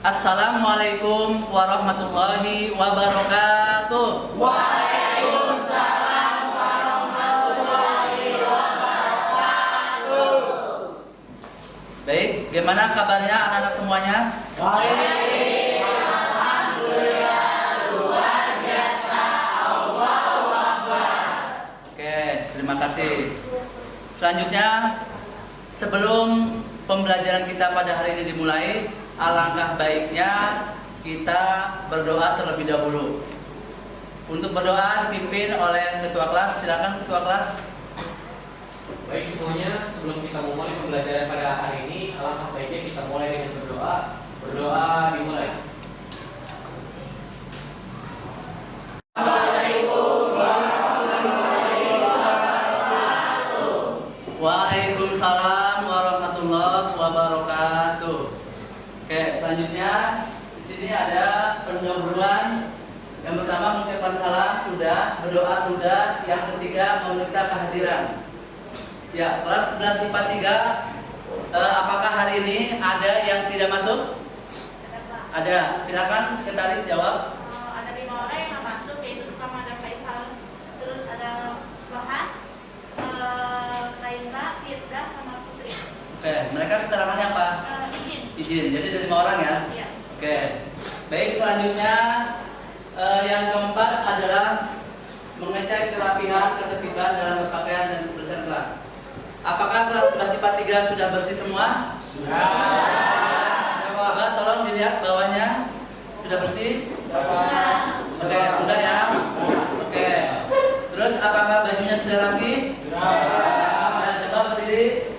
Assalamualaikum warahmatullahi wabarakatuh. Waalaikumsalam warahmatullahi wabarakatuh. Baik, gimana kabarnya anak-anak semuanya? Baik, alhamdulillah, luar biasa. Allahu Akbar. Oke, terima kasih. Selanjutnya, sebelum pembelajaran kita pada hari ini dimulai, alangkah baiknya kita berdoa terlebih dahulu. Untuk berdoa dipimpin oleh ketua kelas. Silakan ketua kelas. Baik semuanya, sebelum kita memulai pembelajaran pada hari ini, alangkah baiknya kita mulai dengan berdoa. Berdoa dimulai. Assalamualaikum warahmatullahi wabarakatuh. Waalaikumsalam warahmatullahi wabarakatuh. Oke, selanjutnya di sini ada pendahuluan. Yang pertama mengucapkan salam sudah, berdoa sudah. Yang ketiga memeriksa kehadiran. Ya, kelas 11 IPA 3. Apakah hari ini ada yang tidak masuk? Ada. Silakan sekretaris jawab. Ada 5 orang yang nggak masuk, yaitu pertama ada Faisal, terus ada Bahan, Raina, Firda, sama Putri. Oke, mereka keterangannya apa? Izin. Jadi ada 5 orang ya? Iya. Oke. Baik, selanjutnya yang keempat adalah mengecek kerapihan, ketertiban dalam berpakaian dan kebersihan kelas. Apakah kelas 11 IPA 3 sudah bersih semua? Sudah. Coba tolong dilihat bawahnya. Sudah bersih? Oke, sudah ya? Oke. Terus apakah bajunya sudah rapi? Nah, coba berdiri.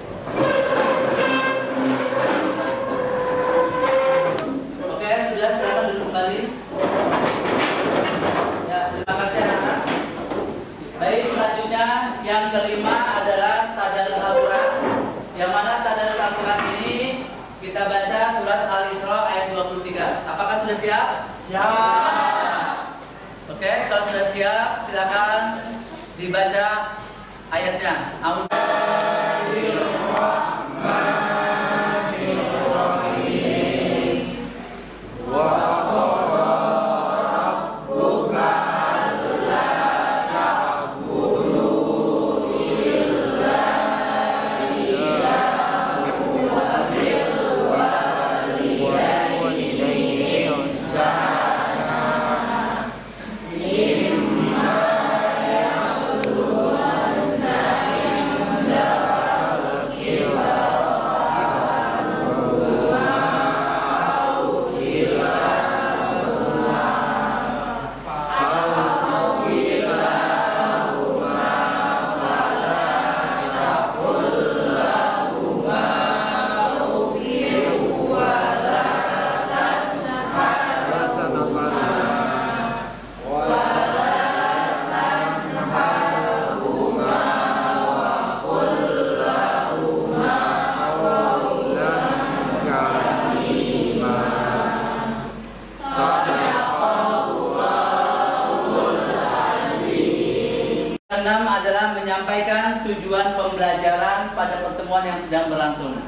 Oke, sudah, silakan duduk kembali. Ya, terima kasih anak-anak. Baik, selanjutnya yang kelima adalah tadarus Al-Quran. Yang mana tadarus Al-Quran ini kita baca surat Al-Isra ayat 23. Apakah sudah siap? Siap. Oke, kalau sudah siap, silakan dibaca ayatnya. Keenam adalah menyampaikan tujuan pembelajaran pada pertemuan yang sedang berlangsung.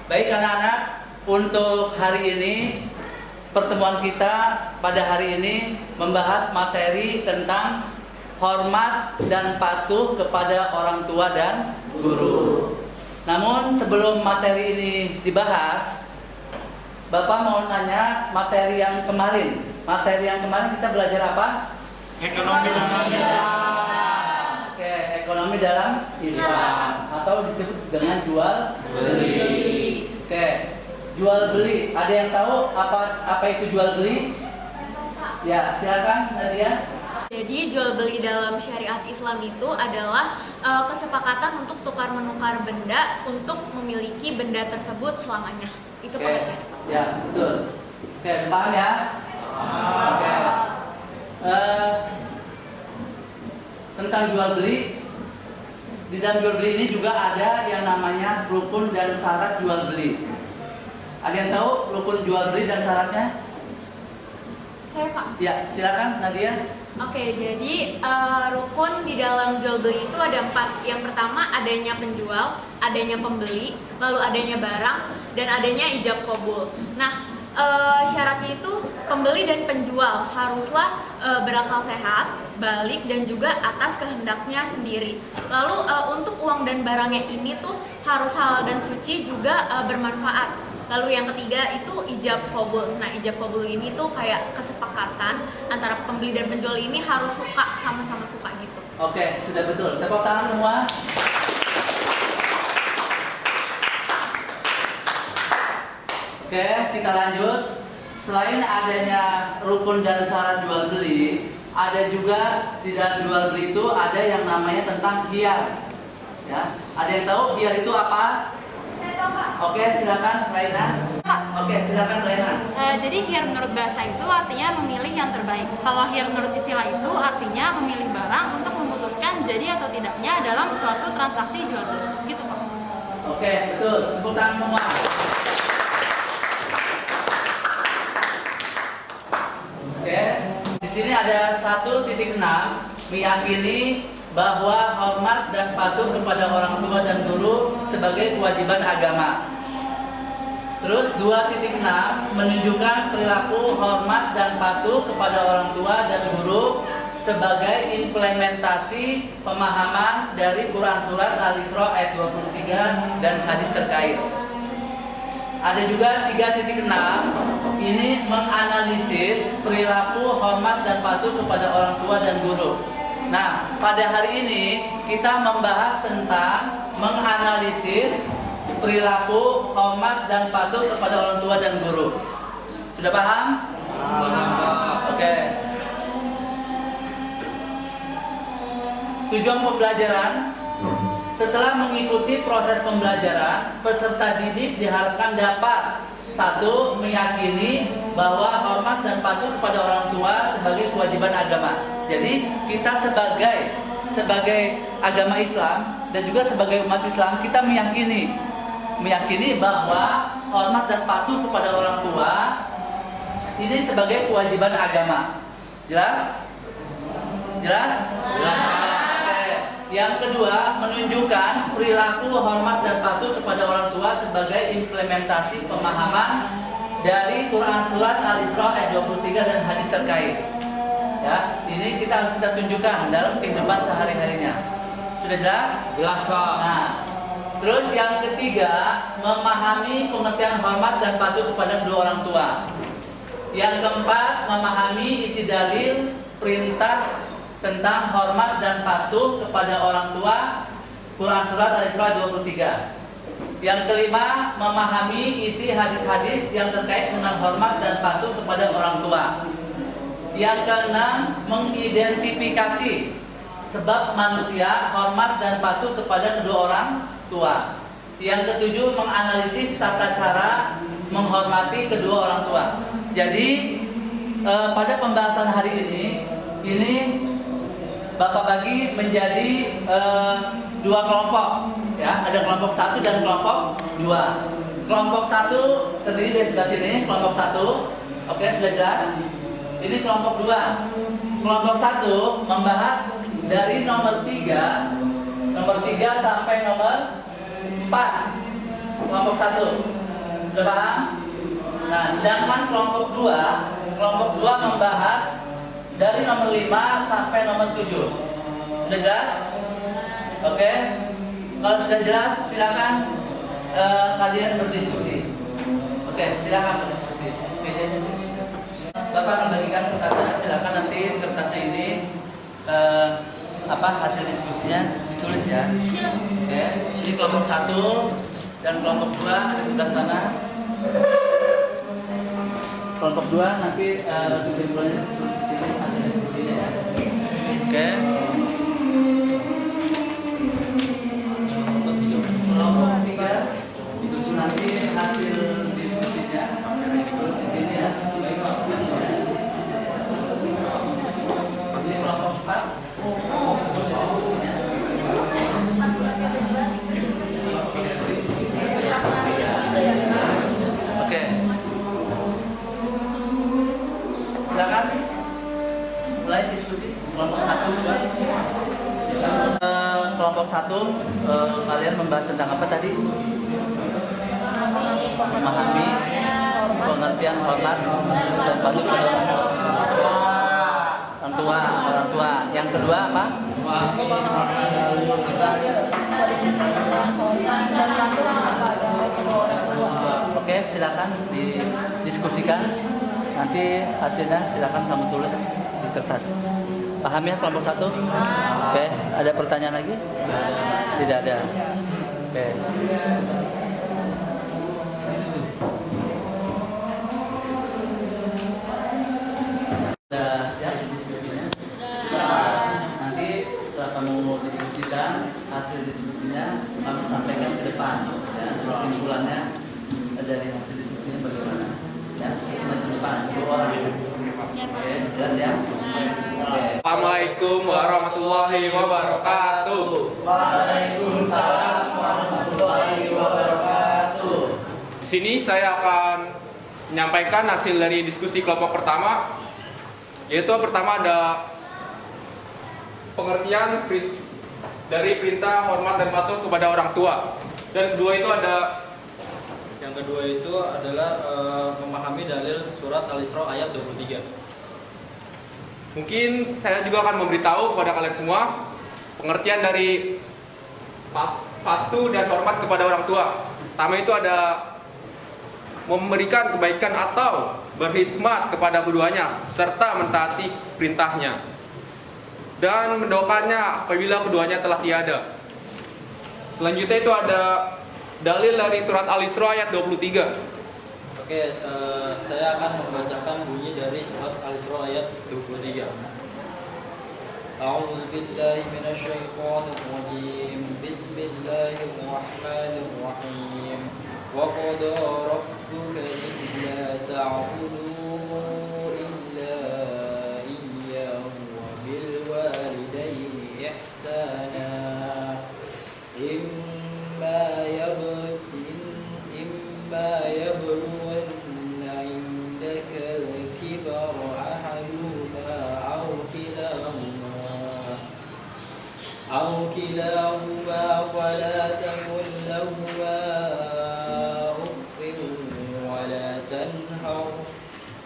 Baik anak-anak, untuk hari ini pertemuan kita pada hari ini membahas materi tentang hormat dan patuh kepada orang tua dan guru. Namun sebelum materi ini dibahas, Bapak mau nanya materi yang kemarin. Materi yang kemarin kita belajar apa? Ekonomi dalam Islam. Oke, ekonomi dalam Islam atau disebut dengan jual beli. Oke, jual beli. Ada yang tahu apa itu jual beli? Ya, silakan Nadia. Jadi jual beli dalam syariat Islam itu adalah kesepakatan untuk tukar menukar benda untuk memiliki benda tersebut selamanya. Itu Oke, pengertian. ya betul. Oke, paham ya? Oke. Tentang jual beli, di dalam jual beli ini juga ada yang namanya rukun dan syarat jual beli. Ada yang tahu rukun jual beli dan syaratnya? Saya Pak. Ya, silakan Nadia. Oke, jadi rukun di dalam jual beli itu ada 4. Yang pertama adanya penjual, adanya pembeli, lalu adanya barang, dan adanya ijab kabul. Nah, syarat pembeli dan penjual haruslah berakal sehat, balik dan juga atas kehendaknya sendiri. Lalu untuk uang dan barangnya ini tuh harus halal dan suci juga bermanfaat. Lalu yang ketiga itu ijab qabul. Nah, ijab qabul ini tuh kayak kesepakatan antara pembeli dan penjual ini harus suka, sama-sama suka gitu. Oke, sudah betul. Tepuk tangan semua. Oke, kita lanjut. Selain adanya rukun dan syarat jual beli, ada juga di dalam jual beli itu ada yang namanya tentang khiyar. Ya, ada yang tahu khiyar itu apa? Saya tahu, Pak. Oke, silakan Raina. Oke, silakan Raina. Jadi khiyar menurut bahasa itu artinya memilih yang terbaik. Kalau khiyar menurut istilah itu artinya memilih barang untuk memutuskan jadi atau tidaknya dalam suatu transaksi jual beli. Gitu, Pak. Oke, betul. Tepuk tangan semua. Oke, di sini ada 1.6 meyakini bahwa hormat dan patuh kepada orang tua dan guru sebagai kewajiban agama. Terus 2.6 menunjukkan perilaku hormat dan patuh kepada orang tua dan guru sebagai implementasi pemahaman dari Quran Surat Al-Isra ayat 23 dan hadis terkait. Ada juga 3.6, ini menganalisis perilaku hormat dan patuh kepada orang tua dan guru. Nah, pada hari ini kita membahas tentang menganalisis perilaku hormat dan patuh kepada orang tua dan guru. Sudah paham? Oke. Tujuan pembelajaran. Setelah mengikuti proses pembelajaran, peserta didik diharapkan dapat 1. Meyakini bahwa hormat dan patuh kepada orang tua sebagai kewajiban agama. Jadi kita sebagai agama Islam dan juga sebagai umat Islam, kita meyakini bahwa hormat dan patuh kepada orang tua ini sebagai kewajiban agama. Jelas? Jelas? Yang kedua, menunjukkan perilaku hormat dan patuh kepada orang tua sebagai implementasi pemahaman dari Quran Surat Al-Isra ayat 23 dan hadis terkait. Ya, ini kita tunjukkan dalam kehidupan sehari-harinya. Sudah jelas? Jelas, Pak. Nah, terus yang ketiga, memahami pengertian hormat dan patuh kepada kedua orang tua. Yang keempat, memahami isi dalil perintah tentang hormat dan patuh kepada orang tua Quran Surat Al-Isra 23. Yang kelima, memahami isi hadis-hadis yang terkait dengan hormat dan patuh kepada orang tua. Yang keenam, mengidentifikasi sebab manusia hormat dan patuh kepada kedua orang tua. Yang ketujuh, menganalisis tata cara menghormati kedua orang tua. Jadi pada pembahasan hari ini Bapak bagi menjadi 2 kelompok, ya. Ada kelompok 1 dan kelompok 2. Kelompok 1 terdiri dari sebelah sini, kelompok 1. Oke, sudah jelas. Ini kelompok 2. Kelompok 1 membahas dari nomor 3 sampai nomor 4. Kelompok 1. Sudah paham? Nah, sedangkan kelompok 2 membahas dari nomor 5 sampai nomor 7. Sudah jelas? Oke. Kalau sudah jelas, silakan kalian berdiskusi. Oke, silakan berdiskusi. Bapak akan bagikan kertasnya. Silakan nanti kertasnya ini hasil diskusinya ditulis ya. Oke. Ini kelompok 1 dan kelompok 2 ada sebelah sana. Kelompok 2 nanti kesimpulannya tulis di sini hasil diskusinya ya. Oke. Kelompok 3 nanti hasil diskusinya tulis di sini ya. Ini kelompok 4 Oke. Silakan mulai diskusi kelompok 1 2. Kelompok 1 kalian membahas tentang apa tadi? Memahami pengertian hormat dan patuh pada orang tua. Yang kedua apa? Oke, silakan didiskusikan. Nanti hasilnya silakan kamu tulis di kertas. Paham ya kelompok 1? Oke, ada pertanyaan lagi? Tidak ada. Oke. Sudah siap diskusinya? Nanti setelah kamu diskusikan hasil diskusinya, kamu sampaikan ke depan. Ya, kesimpulannya dari hasil diskusinya bagaimana? Ya, kita ke depan 2 orang. Oke, jelas ya? Oke. Assalamualaikum warahmatullahi wabarakatuh. Waalaikumsalam warahmatullahi wabarakatuh. Di sini saya akan menyampaikan hasil dari diskusi kelompok pertama, yaitu pertama ada pengertian dari perintah hormat dan patuh kepada orang tua, dan kedua itu ada Yang kedua itu adalah memahami dalil surat Al-Isra ayat 23. mungkin saya juga akan memberitahu kepada kalian semua pengertian dari patuh dan hormat kepada orang tua. Pertama itu ada memberikan kebaikan atau berkhidmat kepada keduanya serta mentaati perintahnya dan mendoakannya apabila keduanya telah tiada. Selanjutnya itu ada dalil dari surat Al-Isra ayat 23. Oke, saya akan membacakan bunyi dari surat Al-Isra ayat 23. A'udzu billahi minasyaitonir rajim. Bismillahirrahmanirrahim. Wa qada rabbuka alla ta'budu illa iyyahu wa bil walidayni ihsana. Imma yablughanna 'indaka al-kibara ahaduhuma أو كلاهما فلا تقل لهما أف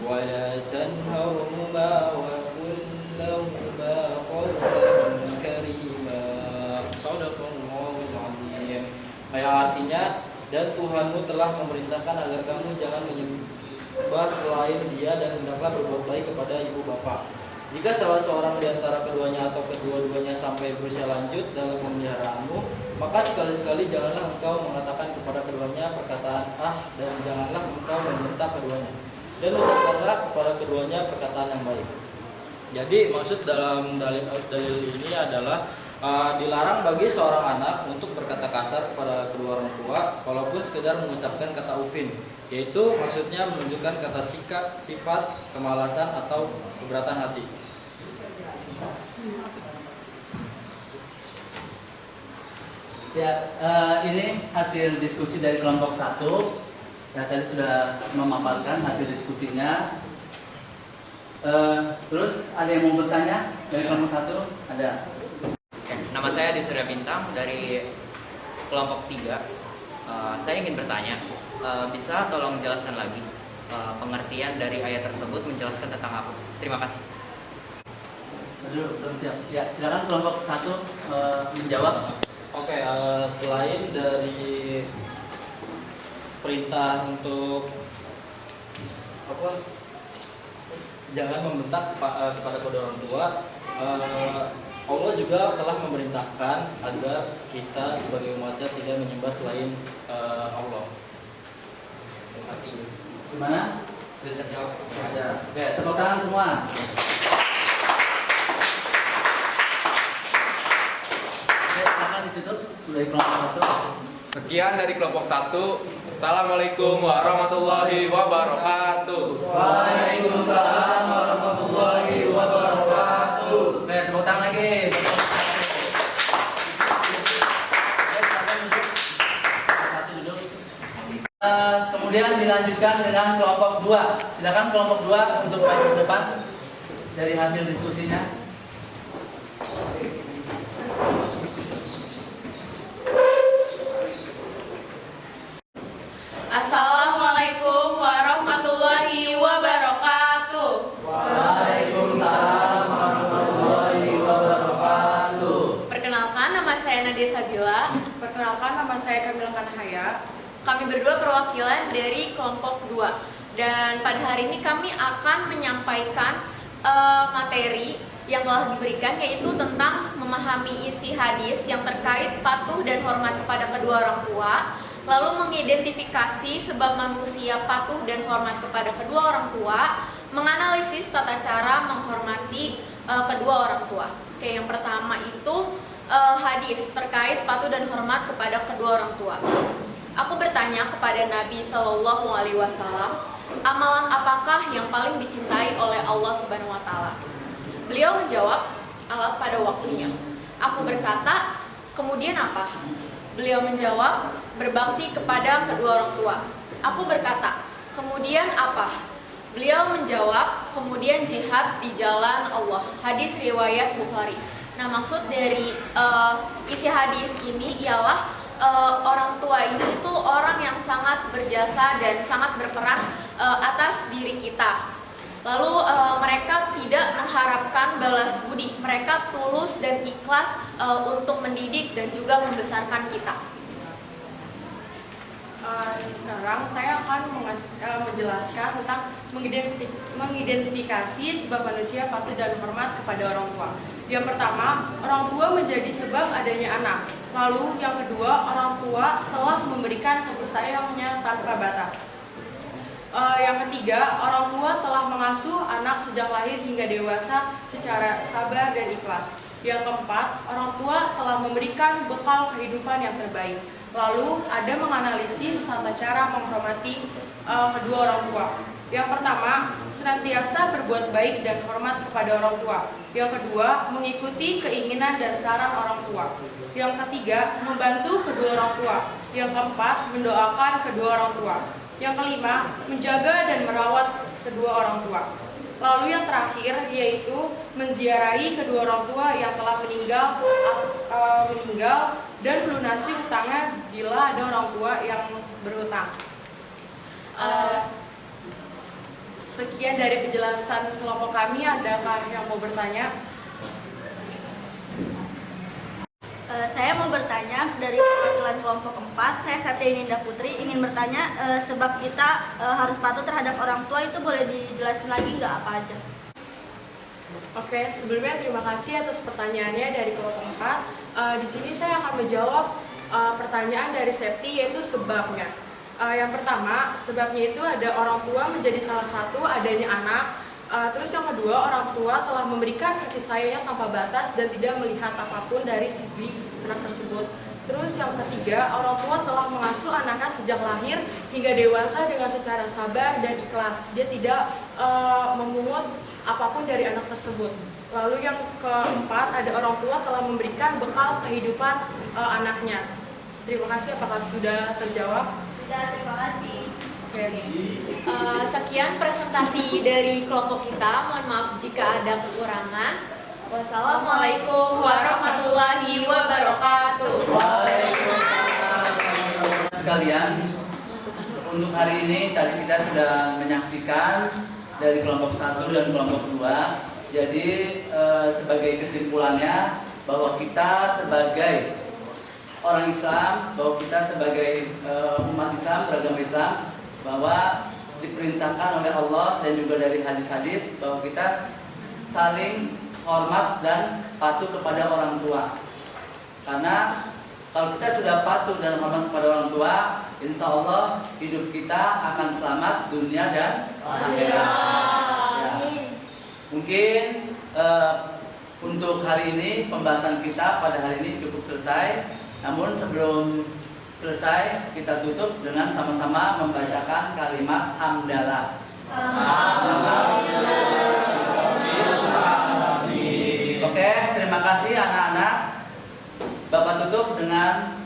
ولا تنهرهما وقل لهما قولا كريما. Shadaqallahul Azim. Yang artinya, dan Tuhanmu telah memerintahkan agar kamu jangan menyembah selain Dia dan hendaklah berbuat baik kepada ibu bapa. Jika salah seorang di antara keduanya atau kedua-duanya sampai berusia lanjut dalam pemeliharaanmu, maka sekali-sekali janganlah engkau mengatakan kepada keduanya perkataan dan janganlah engkau membentak keduanya, dan ucapkanlah kepada keduanya perkataan yang baik. Jadi maksud dalam dalil ini adalah dilarang bagi seorang anak untuk berkata kasar kepada kedua orang tua walaupun sekedar mengucapkan kata ufin, yaitu maksudnya menunjukkan kata sifat kemalasan atau keberatan hati. Ya, ini hasil diskusi dari kelompok 1. Ya, tadi sudah memaparkan hasil diskusinya. Terus ada yang mau bertanya dari kelompok 1? Ada. Nama saya Adi Surya Bintang dari kelompok 3. Saya ingin bertanya, bisa tolong jelaskan lagi pengertian dari ayat tersebut menjelaskan tentang apa? Terima kasih. Belum siap. Ya, silakan kelompok 1 menjawab. Oke, selain dari perintah untuk jangan membentak kepada kedua orang tua, Allah juga telah memerintahkan agar kita sebagai umatnya tidak menyembah selain Allah. Terima kasih. Gimana? Sudah terjawab. Oke, tepuk tangan semua. Oke, silakan ditutup dari kelompok 1. Sekian dari kelompok 1. Assalamualaikum warahmatullahi wabarakatuh. Waalaikumsalam warahmatullahi wabarakatuh. Oke, tepuk tangan lagi. Oke, silakan duduk. Satu duduk. Kemudian dilanjutkan dengan kelompok 2. Silakan kelompok 2 untuk maju ke depan dari hasil diskusinya. Assalamualaikum warahmatullahi Kami berdua perwakilan dari kelompok 2. Dan pada hari ini kami akan menyampaikan materi yang telah diberikan, yaitu tentang memahami isi hadis yang terkait patuh dan hormat kepada kedua orang tua, lalu mengidentifikasi sebab manusia patuh dan hormat kepada kedua orang tua, menganalisis tata cara menghormati kedua orang tua. Oke, yang pertama itu hadis terkait patuh dan hormat kepada kedua orang tua. Aku bertanya kepada Nabi Shallallahu Alaihi Wasallam, amalan apakah yang paling dicintai oleh Allah Subhanahu Wa Taala? Beliau menjawab, alat pada waktunya. Aku berkata, kemudian apa? Beliau menjawab, berbakti kepada kedua orang tua. Aku berkata, kemudian apa? Beliau menjawab, kemudian jihad di jalan Allah. Hadis riwayat Bukhari. Nah, maksud dari isi hadis ini ialah orang tua ini itu orang yang sangat berjasa dan sangat berperan atas diri kita. Lalu mereka tidak mengharapkan balas budi. Mereka tulus dan ikhlas untuk mendidik dan juga membesarkan kita. Sekarang saya akan menjelaskan tentang mengidentifikasi sebab manusia patuh dan hormat kepada orang tua. Yang pertama, orang tua menjadi sebab adanya anak. Lalu yang kedua, orang tua telah memberikan kasih sayangnya tanpa batas. Yang ketiga, orang tua telah mengasuh anak sejak lahir hingga dewasa secara sabar dan ikhlas. Yang keempat, orang tua telah memberikan bekal kehidupan yang terbaik. Lalu ada menganalisis tata cara menghormati kedua orang tua. Yang pertama, senantiasa berbuat baik dan hormat kepada orang tua. Yang kedua, mengikuti keinginan dan saran orang tua. Yang ketiga, membantu kedua orang tua. Yang keempat, mendoakan kedua orang tua. Yang kelima, menjaga dan merawat kedua orang tua. Lalu yang terakhir yaitu menziarahi kedua orang tua yang telah meninggal dan melunasi utangnya bila ada orang tua yang berhutang. Sekian dari penjelasan kelompok kami. Adakah yang mau bertanya? Saya mau bertanya dari perwakilan kelompok 4. Saya Satya Ninda Putri ingin bertanya sebab kita harus patuh terhadap orang tua itu boleh dijelasin lagi nggak apa aja? Oke, sebelumnya terima kasih atas pertanyaannya dari kelompok 4. Di sini saya akan menjawab pertanyaan dari Septi, yaitu sebabnya. Yang pertama, sebabnya itu ada orang tua menjadi salah satu adanya anak. Terus yang kedua, orang tua telah memberikan kasih sayangnya tanpa batas dan tidak melihat apapun dari segi anak tersebut. Terus yang ketiga, orang tua telah mengasuh anaknya sejak lahir hingga dewasa dengan secara sabar dan ikhlas. Dia tidak memungut apapun dari anak tersebut. Lalu yang keempat, ada orang tua telah memberikan bekal kehidupan anaknya. Terima kasih, apakah sudah terjawab? Sudah, terima kasih. Sekian presentasi dari kelompok kita. Mohon maaf jika ada kekurangan. Wassalamualaikum warahmatullahi wabarakatuh. Waalaikumsalam. Sekalian, untuk hari ini tadi kita sudah menyaksikan dari kelompok 1 dan kelompok 2. Jadi sebagai kesimpulannya bahwa kita sebagai orang Islam, bahwa kita sebagai umat Islam, beragama Islam, bahwa diperintahkan oleh Allah dan juga dari hadis-hadis bahwa kita saling hormat dan patuh kepada orang tua. Karena kalau kita sudah patuh dan hormat kepada orang tua, insya Allah hidup kita akan selamat dunia dan akhirat. Ya. Mungkin untuk hari ini pembahasan kita pada hari ini cukup selesai. Namun sebelum selesai, kita tutup dengan sama-sama membacakan kalimat hamdalah. Oke, terima kasih anak-anak. Bapak tutup dengan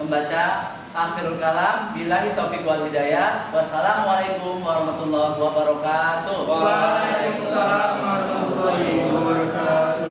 membaca akhirul kalam. Billahi taufiq wal hidayah. Wassalamualaikum warahmatullahi wabarakatuh. Waalaikumsalam warahmatullahi wabarakatuh.